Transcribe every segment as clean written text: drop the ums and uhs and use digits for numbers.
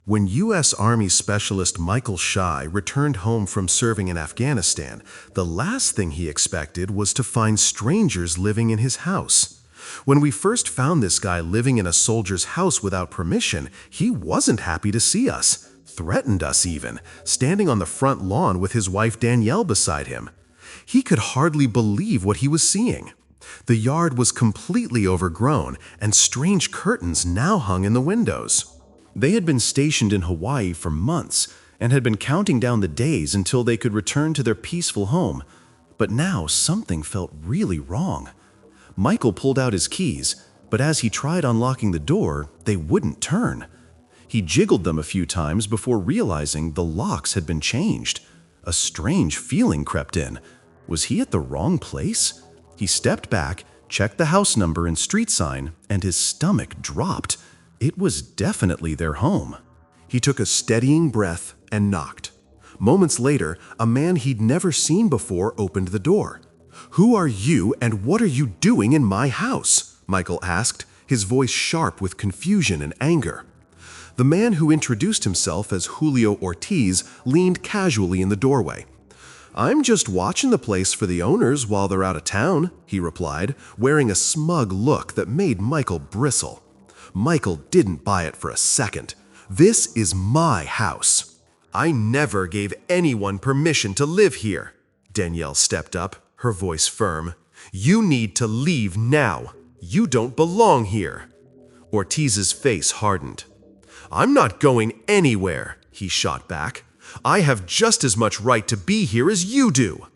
When U.S. Army Specialist Michael Shai returned home from serving in Afghanistan, the last thing he expected was to find strangers living in his house. When we first found this guy living in a soldier's house without permission, he wasn't happy to see us, threatened us even, standing on the front lawn with his wife Danielle beside him. He could hardly believe what he was seeing. The yard was completely overgrown, and strange curtains now hung in the windows. They had been stationed in Hawaii for months and had been counting down the days until they could return to their peaceful home. But now something felt really wrong. Michael pulled out his keys, but as he tried unlocking the door, they wouldn't turn. He jiggled them a few times before realizing the locks had been changed. A strange feeling crept in. Was he at the wrong place? He stepped back, checked the house number and street sign, and his stomach dropped. It was definitely their home. He took a steadying breath and knocked. Moments later, a man he'd never seen before opened the door. "Who are you and what are you doing in my house?" Michael asked, his voice sharp with confusion and anger. The man, who introduced himself as Julio Ortiz, leaned casually in the doorway. "I'm just watching the place for the owners while they're out of town," he replied, wearing a smug look that made Michael bristle. Michael didn't buy it for a second. "This is my house. I never gave anyone permission to live here." Danielle stepped up, her voice firm. "You need to leave now. You don't belong here." Ortiz's face hardened. "I'm not going anywhere," he shot back. "I have just as much right to be here as you do."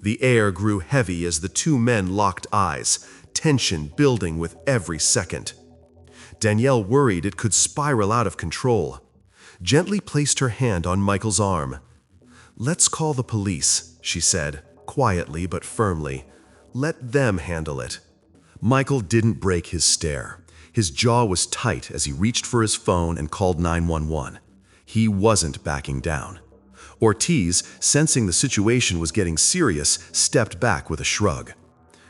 The air grew heavy as the two men locked eyes, tension building with every second. Danielle worried it could spiral out of control. Gently placed her hand on Michael's arm. "Let's call the police," she said, quietly but firmly. "Let them handle it." Michael didn't break his stare. His jaw was tight as he reached for his phone and called 911. He wasn't backing down. Ortiz, sensing the situation was getting serious, stepped back with a shrug.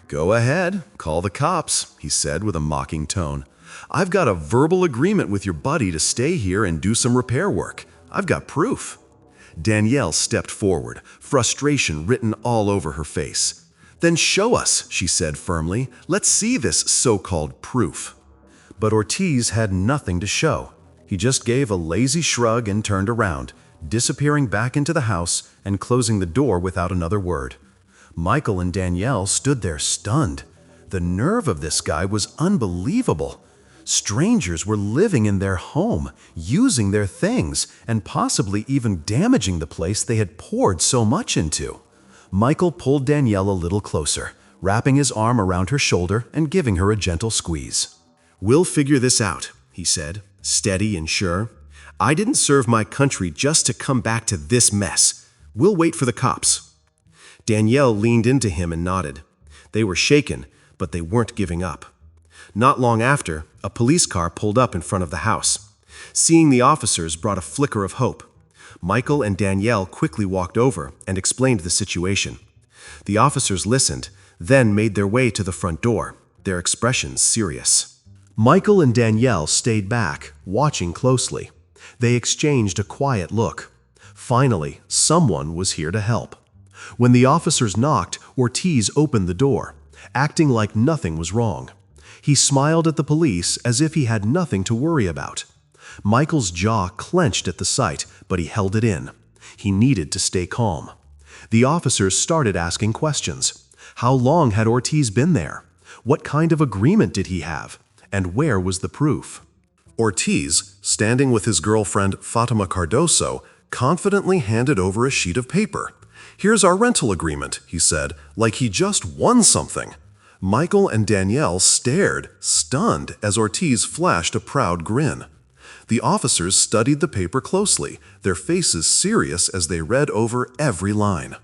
"Go ahead, call the cops," he said with a mocking tone. "I've got a verbal agreement with your buddy to stay here and do some repair work. I've got proof." Danielle stepped forward, frustration written all over her face. "Then show us," she said firmly. "Let's see this so-called proof." But Ortiz had nothing to show. He just gave a lazy shrug and turned around, disappearing back into the house and closing the door without another word. Michael and Danielle stood there stunned. The nerve of this guy was unbelievable. Strangers were living in their home, using their things, and possibly even damaging the place they had poured so much into. Michael pulled Danielle a little closer, wrapping his arm around her shoulder and giving her a gentle squeeze. "We'll figure this out," he said, steady and sure. "I didn't serve my country just to come back to this mess. We'll wait for the cops." Danielle leaned into him and nodded. They were shaken, but they weren't giving up. Not long after, a police car pulled up in front of the house. Seeing the officers brought a flicker of hope. Michael and Danielle quickly walked over and explained the situation. The officers listened, then made their way to the front door, their expressions serious. Michael and Danielle stayed back, watching closely. They exchanged a quiet look. Finally, someone was here to help. When the officers knocked, Ortiz opened the door, acting like nothing was wrong. He smiled at the police as if he had nothing to worry about. Michael's jaw clenched at the sight, but he held it in. He needed to stay calm. The officers started asking questions. How long had Ortiz been there? What kind of agreement did he have? And where was the proof? Ortiz, standing with his girlfriend Fatima Cardoso, confidently handed over a sheet of paper. "Here's our rental agreement," he said, like he just won something. Michael and Danielle stared, stunned, as Ortiz flashed a proud grin. The officers studied the paper closely, their faces serious as they read over every line.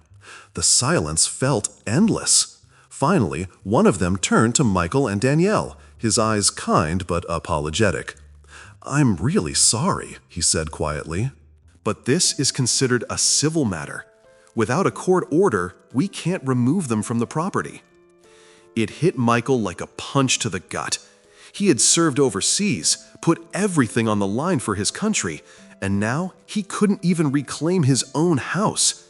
The silence felt endless. Finally, one of them turned to Michael and Danielle, his eyes kind but apologetic. "I'm really sorry," he said quietly, "but this is considered a civil matter. Without a court order, we can't remove them from the property." It hit Michael like a punch to the gut. He had served overseas, put everything on the line for his country, and now he couldn't even reclaim his own house.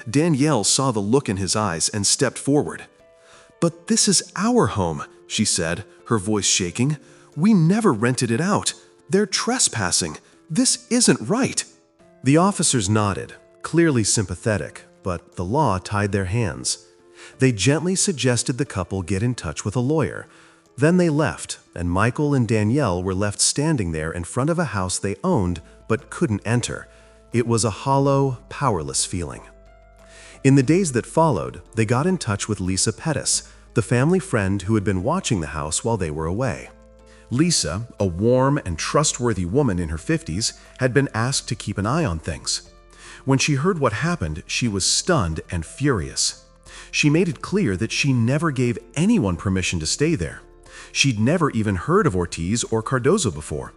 Danielle saw the look in his eyes and stepped forward. "But this is our home," she said, her voice shaking. "We never rented it out. They're trespassing. This isn't right." The officers nodded, clearly sympathetic, but the law tied their hands. They gently suggested the couple get in touch with a lawyer. Then they left, and Michael and Danielle were left standing there in front of a house they owned but couldn't enter. It was a hollow, powerless feeling. In the days that followed, they got in touch with Lisa Pettis, the family friend who had been watching the house while they were away. Lisa, a warm and trustworthy woman in her 50s, had been asked to keep an eye on things. When she heard what happened, she was stunned and furious. She made it clear that she never gave anyone permission to stay there. She'd never even heard of Ortiz or Cardozo before.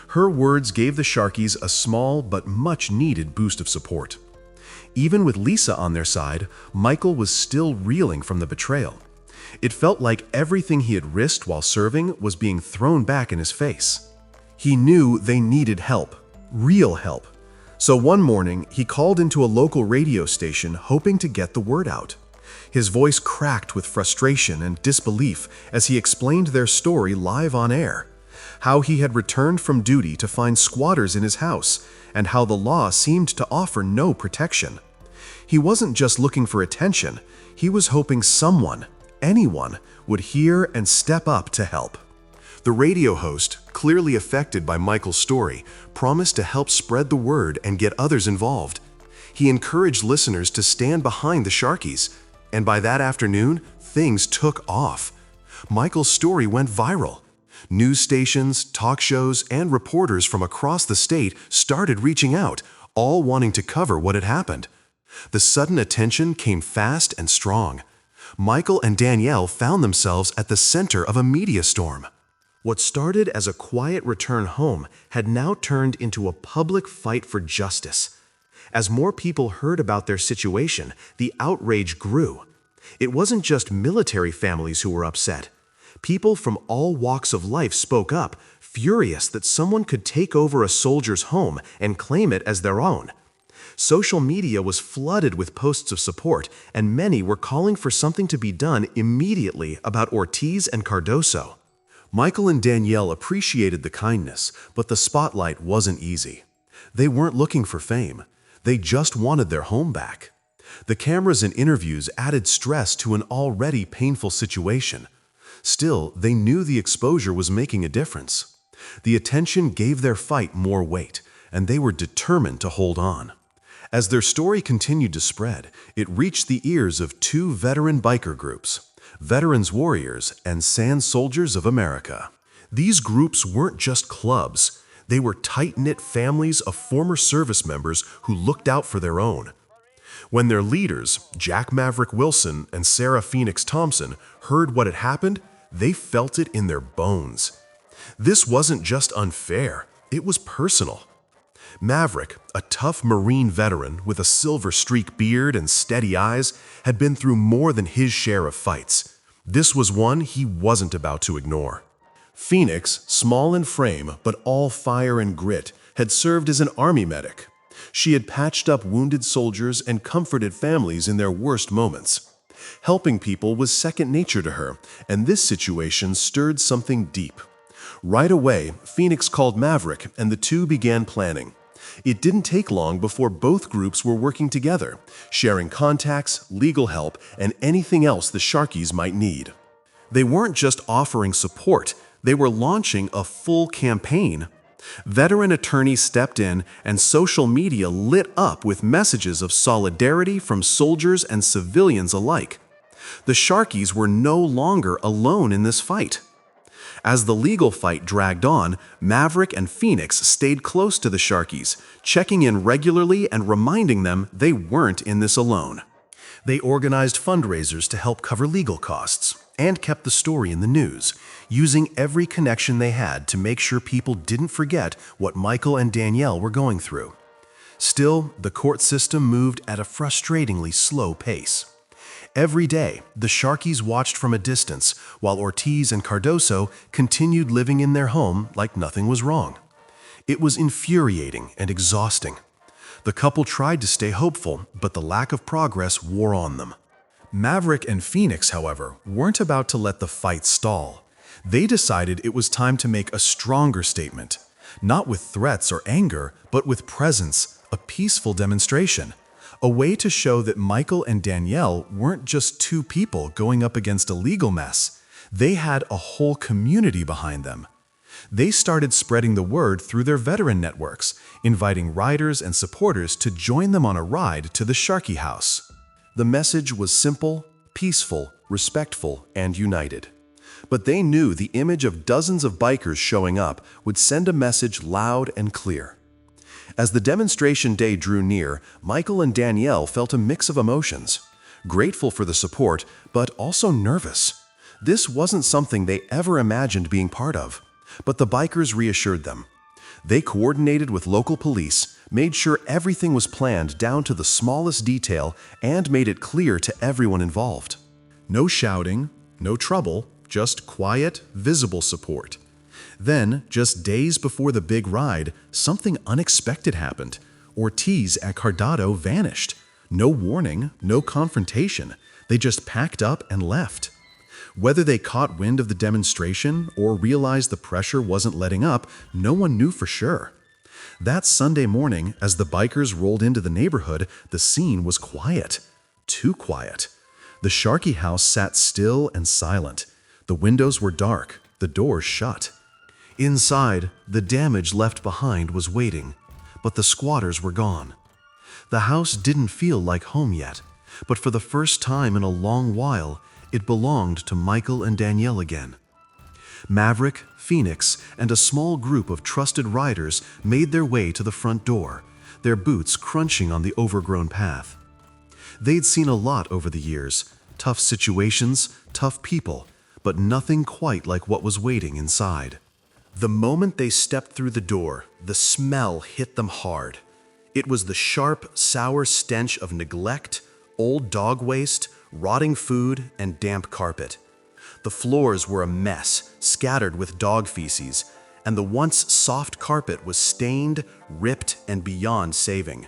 Her words gave the Sharkeys a small but much-needed boost of support. Even with Lisa on their side, Michael was still reeling from the betrayal. It felt like everything he had risked while serving was being thrown back in his face. He knew they needed help, real help. So one morning, he called into a local radio station hoping to get the word out. His voice cracked with frustration and disbelief as he explained their story live on air. How he had returned from duty to find squatters in his house, and how the law seemed to offer no protection. He wasn't just looking for attention, he was hoping someone, anyone, would hear and step up to help. The radio host, clearly affected by Michael's story, promised to help spread the word and get others involved. He encouraged listeners to stand behind the Sharkeys, and by that afternoon, things took off. Michael's story went viral. News stations, talk shows, and reporters from across the state started reaching out, all wanting to cover what had happened. The sudden attention came fast and strong. Michael and Danielle found themselves at the center of a media storm. What started as a quiet return home had now turned into a public fight for justice. As more people heard about their situation, the outrage grew. It wasn't just military families who were upset. People from all walks of life spoke up, furious that someone could take over a soldier's home and claim it as their own. Social media was flooded with posts of support, and many were calling for something to be done immediately about Ortiz and Cardozo. Michael and Danielle appreciated the kindness, but the spotlight wasn't easy. They weren't looking for fame. They just wanted their home back. The cameras and interviews added stress to an already painful situation. Still, they knew the exposure was making a difference. The attention gave their fight more weight, and they were determined to hold on. As their story continued to spread, it reached the ears of two veteran biker groups, Veterans Warriors and Sand Soldiers of America. These groups weren't just clubs. They were tight-knit families of former service members who looked out for their own. When their leaders, Jack Maverick Wilson and Sarah Phoenix Thompson, heard what had happened, they felt it in their bones. This wasn't just unfair, it was personal. Maverick, a tough Marine veteran with a silver streak beard and steady eyes, had been through more than his share of fights. This was one he wasn't about to ignore. Phoenix, small in frame but all fire and grit, had served as an army medic. She had patched up wounded soldiers and comforted families in their worst moments. Helping people was second nature to her, and this situation stirred something deep. Right away, Phoenix called Maverick, and the two began planning. It didn't take long before both groups were working together, sharing contacts, legal help, and anything else the Sharkeys might need. They weren't just offering support, they were launching a full campaign. Veteran attorneys stepped in, and social media lit up with messages of solidarity from soldiers and civilians alike. The Sharkeys were no longer alone in this fight. As the legal fight dragged on, Maverick and Phoenix stayed close to the Sharkeys, checking in regularly and reminding them they weren't in this alone. They organized fundraisers to help cover legal costs and kept the story in the news, using every connection they had to make sure people didn't forget what Michael and Danielle were going through. Still, the court system moved at a frustratingly slow pace. Every day, the Sharkies watched from a distance, while Ortiz and Cardoso continued living in their home like nothing was wrong. It was infuriating and exhausting. The couple tried to stay hopeful, but the lack of progress wore on them. Maverick and Phoenix, however, weren't about to let the fight stall. They decided it was time to make a stronger statement, not with threats or anger, but with presence, a peaceful demonstration, a way to show that Michael and Danielle weren't just two people going up against a legal mess. They had a whole community behind them. They started spreading the word through their veteran networks, inviting riders and supporters to join them on a ride to the Sharky house. The message was simple, peaceful, respectful, and united. But they knew the image of dozens of bikers showing up would send a message loud and clear. As the demonstration day drew near, Michael and Danielle felt a mix of emotions. Grateful for the support, but also nervous. This wasn't something they ever imagined being part of. But the bikers reassured them. They coordinated with local police, made sure everything was planned down to the smallest detail, and made it clear to everyone involved. No shouting, no trouble, just quiet, visible support. Then, just days before the big ride, something unexpected happened. Ortiz at Cardado vanished. No warning, no confrontation. They just packed up and left. Whether they caught wind of the demonstration or realized the pressure wasn't letting up, no one knew for sure. That Sunday morning, as the bikers rolled into the neighborhood, the scene was quiet. Too quiet. The Sharky house sat still and silent. The windows were dark, the doors shut. Inside, the damage left behind was waiting, but the squatters were gone. The house didn't feel like home yet, but for the first time in a long while, it belonged to Michael and Danielle again. Maverick, Phoenix, and a small group of trusted riders made their way to the front door, their boots crunching on the overgrown path. They'd seen a lot over the years, tough situations, tough people, but nothing quite like what was waiting inside. The moment they stepped through the door, the smell hit them hard. It was the sharp, sour stench of neglect, old dog waste, rotting food, and damp carpet. The floors were a mess, scattered with dog feces, and the once soft carpet was stained, ripped, and beyond saving.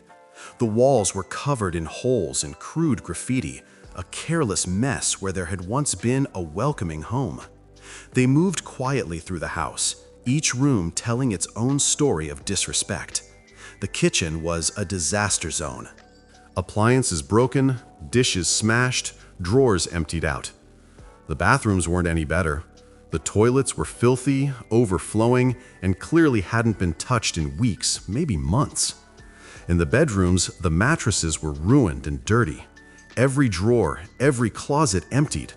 The walls were covered in holes and crude graffiti, a careless mess where there had once been a welcoming home. They moved quietly through the house, each room telling its own story of disrespect. The kitchen was a disaster zone. Appliances broken, dishes smashed, drawers emptied out. The bathrooms weren't any better. The toilets were filthy, overflowing, and clearly hadn't been touched in weeks, maybe months. In the bedrooms, the mattresses were ruined and dirty. Every drawer, every closet emptied.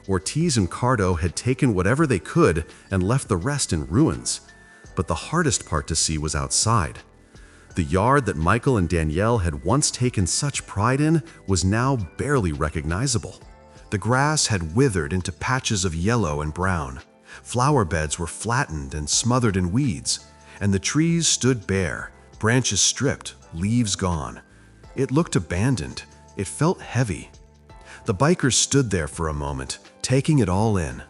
Ortiz and Cardo had taken whatever they could and left the rest in ruins. But the hardest part to see was outside. The yard that Michael and Danielle had once taken such pride in was now barely recognizable. The grass had withered into patches of yellow and brown. Flower beds were flattened and smothered in weeds, and the trees stood bare, branches stripped, leaves gone. It looked abandoned. It felt heavy. The bikers stood there for a moment, taking it all in.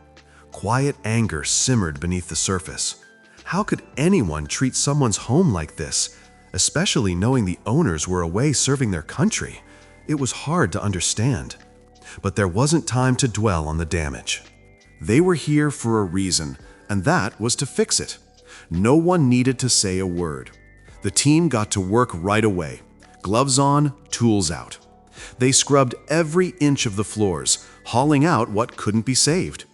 Quiet anger simmered beneath the surface. How could anyone treat someone's home like this? Especially knowing the owners were away serving their country. It was hard to understand. But there wasn't time to dwell on the damage. They were here for a reason, and that was to fix it. No one needed to say a word. The team got to work right away. Gloves on, tools out. They scrubbed every inch of the floors, hauling out what couldn't be saved.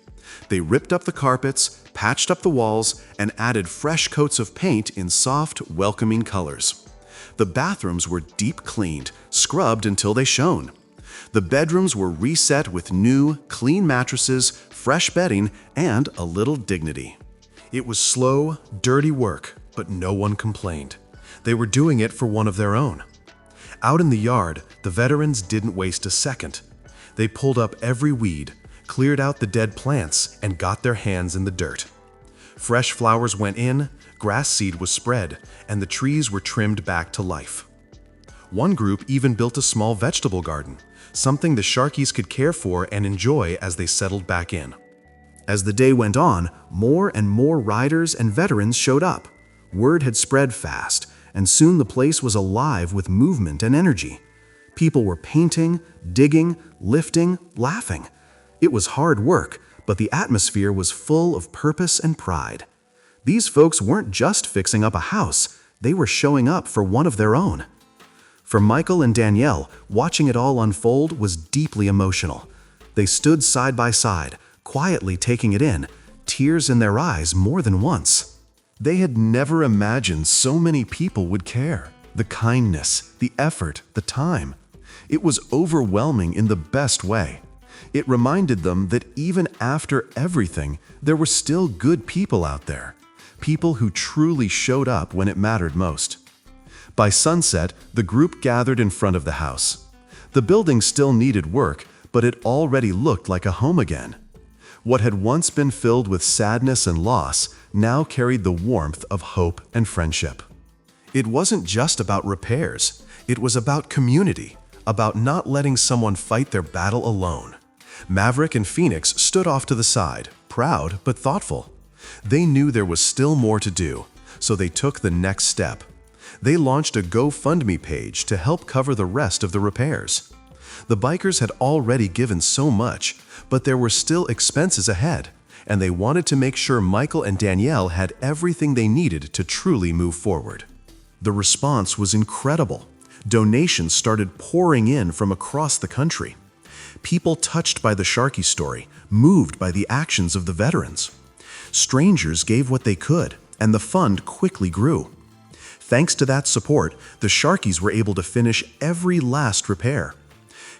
They ripped up the carpets, patched up the walls, and added fresh coats of paint in soft, welcoming colors. The bathrooms were deep cleaned, scrubbed until they shone. The bedrooms were reset with new, clean mattresses, fresh bedding, and a little dignity. It was slow, dirty work, but no one complained. They were doing it for one of their own. Out in the yard, the veterans didn't waste a second. They pulled up every weed, cleared out the dead plants, and got their hands in the dirt. Fresh flowers went in, grass seed was spread, and the trees were trimmed back to life. One group even built a small vegetable garden, something the Sharkies could care for and enjoy as they settled back in. As the day went on, more and more riders and veterans showed up. Word had spread fast, and soon the place was alive with movement and energy. People were painting, digging, lifting, laughing. It was hard work, but the atmosphere was full of purpose and pride. These folks weren't just fixing up a house, they were showing up for one of their own. For Michael and Danielle, watching it all unfold was deeply emotional. They stood side by side, quietly taking it in, tears in their eyes more than once. They had never imagined so many people would care. The kindness, the effort, the time. It was overwhelming in the best way. It reminded them that even after everything, there were still good people out there. People who truly showed up when it mattered most. By sunset, the group gathered in front of the house. The building still needed work, but it already looked like a home again. What had once been filled with sadness and loss now carried the warmth of hope and friendship. It wasn't just about repairs. It was about community, about not letting someone fight their battle alone. Maverick and Phoenix stood off to the side, proud but thoughtful. They knew there was still more to do, so they took the next step. They launched a GoFundMe page to help cover the rest of the repairs. The bikers had already given so much, but there were still expenses ahead, and they wanted to make sure Michael and Danielle had everything they needed to truly move forward. The response was incredible. Donations started pouring in from across the country. People touched by the Sharky story, moved by the actions of the veterans. Strangers gave what they could, and the fund quickly grew. Thanks to that support, the Sharkies were able to finish every last repair.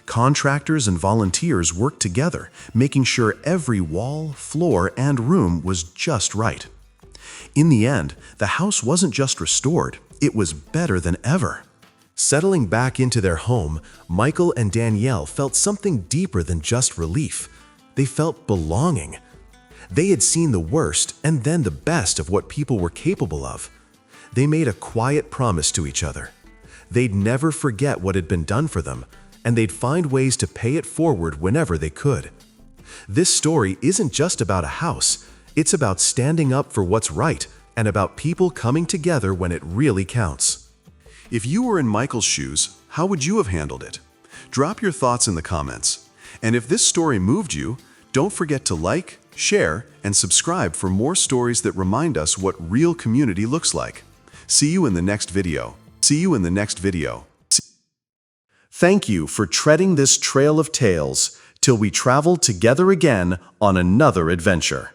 Contractors and volunteers worked together, making sure every wall, floor, and room was just right. In the end, the house wasn't just restored, it was better than ever. Settling back into their home, Michael and Danielle felt something deeper than just relief. They felt belonging. They had seen the worst and then the best of what people were capable of. They made a quiet promise to each other. They'd never forget what had been done for them, and they'd find ways to pay it forward whenever they could. This story isn't just about a house, it's about standing up for what's right and about people coming together when it really counts. If you were in Michael's shoes, how would you have handled it? Drop your thoughts in the comments. And if this story moved you, don't forget to like, share, and subscribe for more stories that remind us what real community looks like. See you in the next video. Thank you for treading this trail of tales till we travel together again on another adventure.